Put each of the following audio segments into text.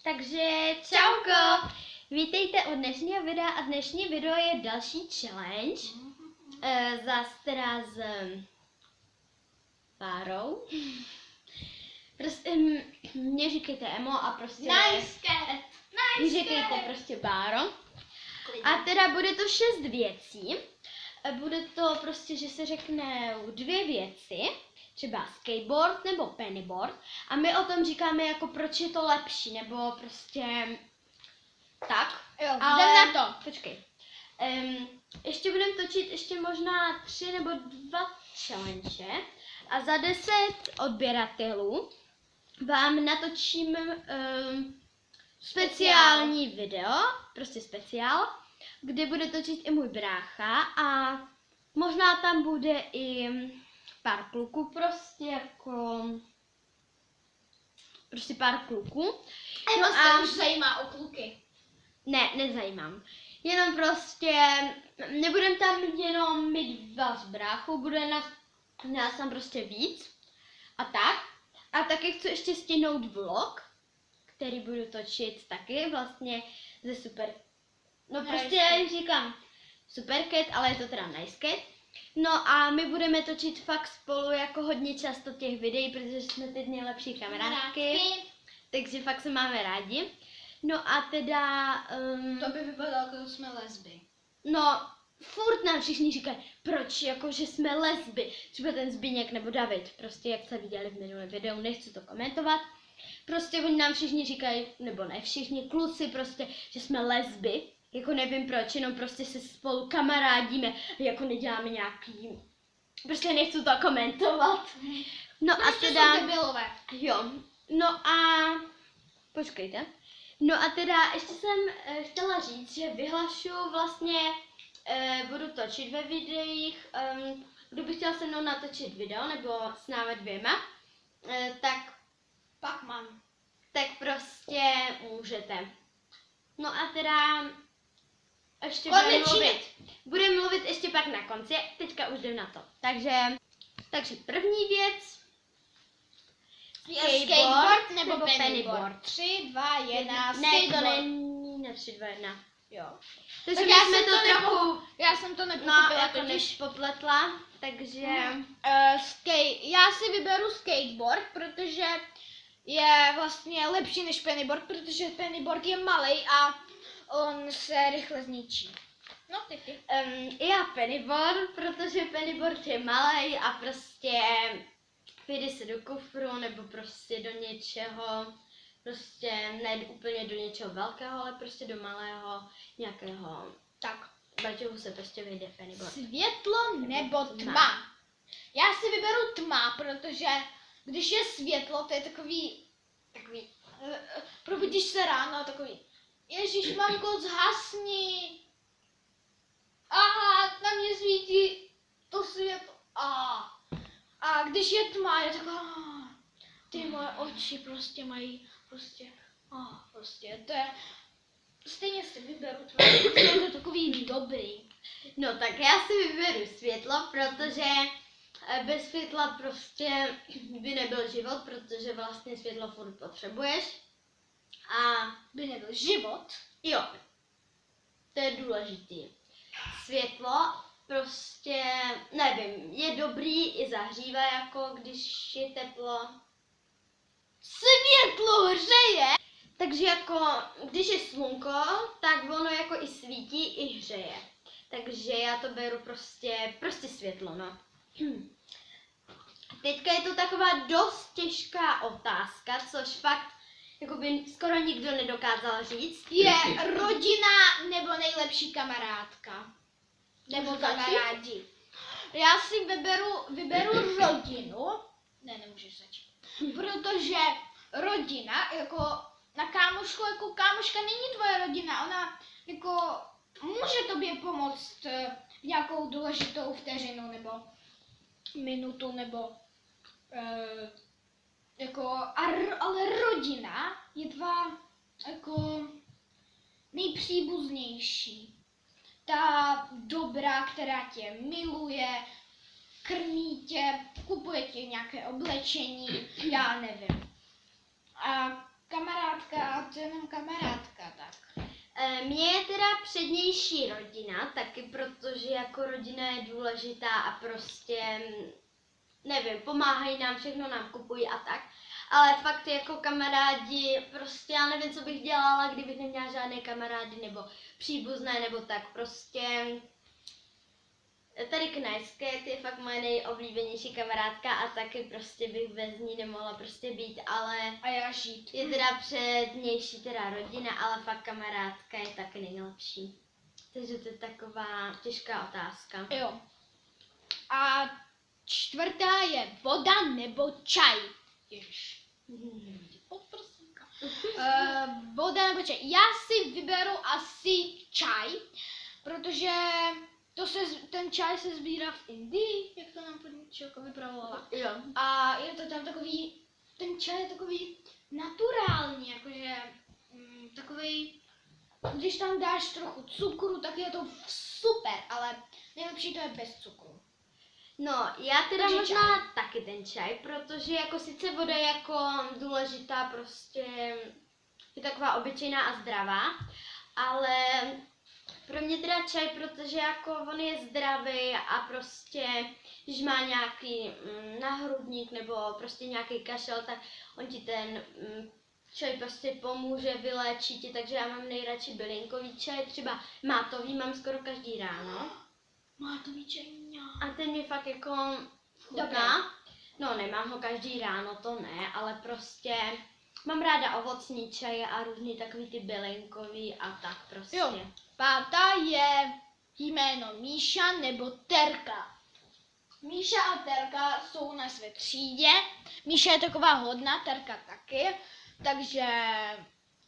Takže čauko! Vítejte u dnešního videa a dnešní video je další challenge. Zas teda s Bárou. Prostě mě říkejte Emo a prostě... Nice cat! Mě říkejte prostě Báro. A teda bude to 6 věcí. Bude to prostě, že se řekne 2 věci. Třeba skateboard nebo pennyboard. A my o tom říkáme jako proč je to lepší, nebo prostě tak. Jo, ale jdem na to. Počkej. Ještě budeme točit ještě možná 3 nebo 2 challenge. A za 10 odběratelů vám natočím speciální video, prostě speciál, kde bude točit i můj brácha a možná tam bude i pár kluků, prostě jako pár kluků. Ema se už zajímá o kluky. Ne, nezajímám. Jenom prostě, nebudem tam jenom my 2 z bráchou, bude nás tam prostě víc a tak. A taky chci ještě stihnout vlog, který budu točit taky vlastně ze super. No Nice prostě já říkám Supercat, ale je to teda Nice Cat. No a my budeme točit fakt spolu jako hodně často těch videí, protože jsme teď nejlepší kamarádky. Takže fakt se máme rádi. No a teda... To by vypadalo, jako jsme lesby. No, furt nám všichni říkají, proč, jako že jsme lesby. Třeba ten Zbyněk nebo David, prostě jak jste viděli v minulém videu, nechci to komentovat. Prostě oni nám všichni říkají, nebo ne všichni, kluci prostě, že jsme lesby. Jako nevím proč, jenom prostě se spolu kamarádíme, jako neděláme nějaký... Prostě nechci to komentovat. No a teda... Jsou debilové. Jo, no a... Počkejte. No a teda ještě jsem chtěla říct, že vyhlašuju vlastně, budu točit ve videích, kdo by chtěl se mnou natočit video, nebo s námi 2, tak Pak mám. tak prostě můžete. No a teda ještě budeme mluvit ještě pak na konci, teďka už jdem na to. Takže první věc, Skateboard nebo pennyboard? 3, 2, 1, ne, to skateboard. není na 3, 2, 1. Jo. Takže Tak my jsme to trochu, já jsem to no, nepochopila jako totiž. popletla, takže... Já si vyberu skateboard, protože je vlastně lepší než pennyboard, protože pennyboard je malej a on se rychle zničí. No, ty. Já pennyboard, protože pennyboard je malej a prostě vyjde se do kufru nebo prostě do něčeho, prostě ne úplně do něčeho velkého, ale prostě do malého nějakého, Tak. baťohu se prostě vyjde pennyboard. Světlo nebo tma? Já si vyberu tma, protože když je světlo, to je takový probudíš se ráno a takový, Ježíš, mamko, zhasni. Aha, na mě svítí to světlo. A když je tma, je taková, ty moje oči prostě mají, prostě, to je, stejně si vyberu tma, protože je to takový dobrý. No tak já si vyberu světlo, protože bez světla prostě by nebyl život, protože vlastně světlo furt potřebuješ. A By nebyl život. jo, to je důležitý. Světlo prostě, nevím, je dobrý i zahřívá, jako když je teplo. Světlo hřeje. Takže jako, když je slunko, tak ono jako i svítí, i hřeje. Takže já to beru prostě světlo, no. Teďka je to taková dost těžká otázka, což fakt jakoby skoro nikdo nedokázal říct. Je rodina nebo nejlepší kamarádka? Nebo Můžu začít? kamarádi? Já si vyberu rodinu. Ne, nemůžeš začít. Protože rodina, jako na kámošku, jako kámoška není tvoje rodina, ona jako může tobě pomoct v nějakou důležitou vteřinu nebo minutu nebo ale rodina je jako nejpříbuznější. Ta dobrá, která tě miluje, krmí tě, kupuje ti nějaké oblečení, já nevím. A kamarádka, to je jenom kamarádka, tak. Mně je teda přednější rodina, taky protože jako rodina je důležitá a prostě, nevím, pomáhají nám, všechno nám kupují a tak. Ale fakt jako kamarádi, prostě já nevím, co bych dělala, kdybych neměla žádné kamarády nebo příbuzné nebo tak. Prostě tady Knajsket je fakt moje nejoblíbenější kamarádka a taky prostě bych bez ní nemohla prostě být, ale A já žít. je teda přednější teda rodina, ale fakt kamarádka je taky nejlepší. Takže to je taková těžká otázka. Jo. A čtvrtá je voda nebo čaj. Ježiš. Podprsenka. Voda nebo čaj. Já si vyberu asi čaj, protože ten čaj se sbírá v Indii, jak to nám paníčka vypravovala. Jo. A je to tam takový, ten čaj je takový naturální, jakože takový, když tam dáš trochu cukru, tak je to super, ale nejlepší to je bez cukru. No, já teda Takže možná taky ten čaj, protože jako sice voda je jako důležitá, prostě je taková obyčejná a zdravá, ale pro mě teda čaj, protože jako on je zdravý a prostě, když má nějaký náhrudník nebo prostě nějaký kašel, tak on ti ten čaj prostě pomůže, vylečí ti, takže já mám nejradši bylinkový čaj, třeba mátový mám skoro každý ráno. Mátový čaj. A ten mi fakt jako chutná. Dobré. No, nemám ho každý ráno, to ne, ale prostě mám ráda ovocný čaje a různý takový ty bylinkový a tak prostě. Jo. Pátá je jméno Míša nebo Terka. Míša a Terka jsou na své třídě. Míša je taková hodná, Terka taky, takže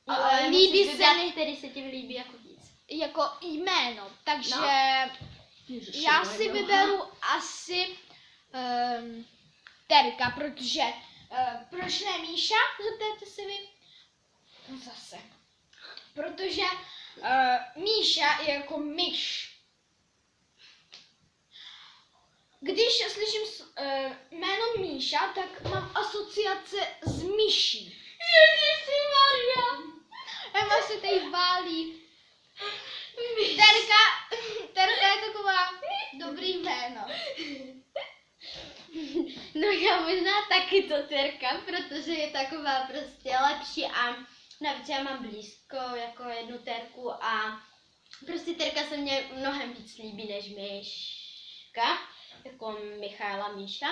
Ale líbí musíš se vybrat, mi který se ti líbí jako víc. jako jméno, takže No. já si vyberu asi Terka, protože proč ne Míša, zeptejte se vy? No zase. Protože Míša je jako myš. Když slyším jméno Míša, tak mám asociace s myší. Ježišimarja! Emma se tady válí. Terka je taková dobrý jméno. No já možná taky to Terka, protože je taková prostě lepší a navíc já mám blízko jako jednu Terku a prostě Terka se mně mnohem víc líbí než Myška, jako Michaela Míša.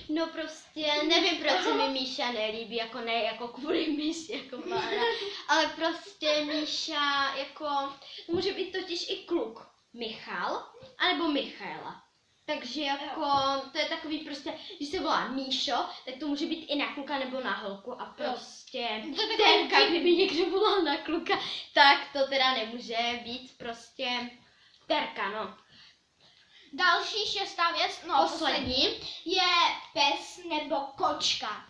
No prostě nevím, proč se mi Míša nelíbí, jako ne jako kvůli myši, jako Mára, ale prostě Míša jako, může být totiž i kluk Michal, anebo Michaela. Takže jako, to je takový prostě, když se volá Míšo, tak to může být i na kluka nebo na holku a prostě To je Terka, kdyby někdo volal na kluka, tak to teda nemůže být prostě Terka, no. Další šestá věc, no poslední, je pes nebo kočka.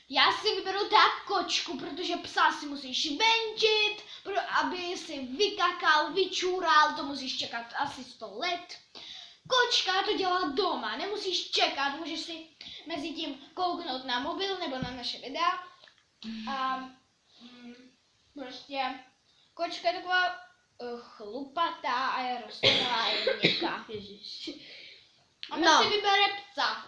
Já si vyberu tak kočku, protože psa si musíš venčit, aby si vykakal, vyčůral, to musíš čekat asi 100 let. Kočka to dělá doma, nemusíš čekat, můžeš si mezi tím kouknout na mobil nebo na naše videa. A prostě kočka je taková chlupatá a je rostlá, je měkká. Ježiš. A No. si vybere psa.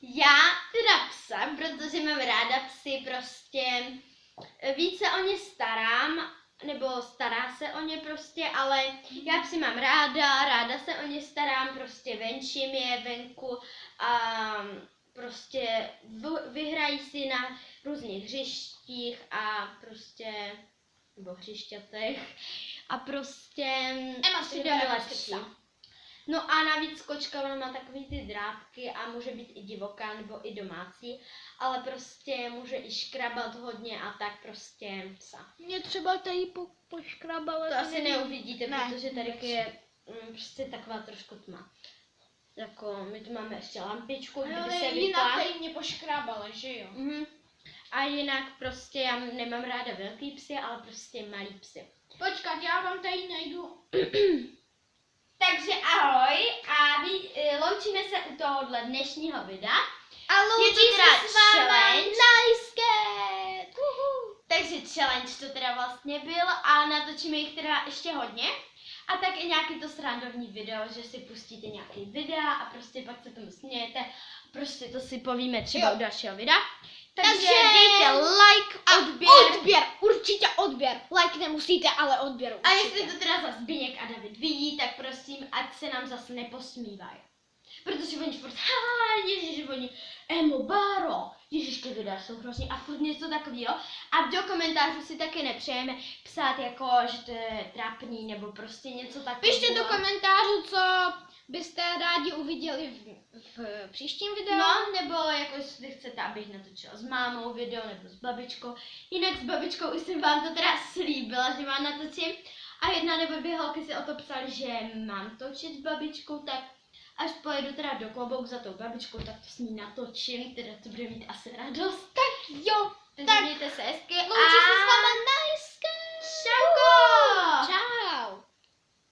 Já teda psa, protože mám ráda psy, prostě více o ně starám, nebo stará se o ně prostě, ale já psy mám ráda se o ně starám, prostě venčím je venku a prostě vyhrají si na různých hřištích a prostě, nebo hřišťatech a prostě Emma si přijde vybere mi prostě lepší. psa. No a navíc kočka, ona má takový ty drátky a může být i divoká nebo i domácí, ale prostě může i škrabat hodně a tak prostě psa. Mě třeba tady poškrabala. To asi neuvidíte, Ne, protože tady vůbec. je prostě taková trošku tma. Jako my tu máme ještě lampičku, kdyby Ale se jinak vypla. tady mě poškrábala, že jo? A jinak prostě já nemám ráda velký psy, ale prostě malý psy. Počkat, já vám tady najdu. Takže ahoj a loučíme se u tohohle dnešního videa. A loučí Je to teda se s váma challenge. Knajsket. Takže challenge to teda vlastně byl a natočíme jich teda ještě hodně. A tak i nějaký to srandovní video, že si pustíte nějaký videa a prostě pak se tomu smějete. Prostě to si povíme třeba u dalšího videa. Takže dejte like, odběr. Určitě odběr. Like nemusíte, ale odběr určitě. A jestli to teda zase Zbyněk a David vidí, tak prosím, ať se nám zase neposmívají. Protože oni furt, ježiš, oni, Emo, Báro, ježiš, ty videa jsou hrozný a furt něco takového. A do komentářů si taky nepřejeme psát jako, že to je trapný nebo prostě něco takového. Pište do komentářů, co byste rádi uviděli v příštím videu. No, nebo jako jestli chcete, abych natočila s mámou video nebo s babičkou. Jinak s babičkou už jsem vám to teda slíbila, že vám natočím. A jedna nebo dvě holky si o to psali, že mám točit s babičkou, tak až pojedu teda do Klobouk za tou babičkou, tak to s ní natočím, teda to bude mít asi radost. Tak jo, Takže mějte se hezky loučí se s váma Nice.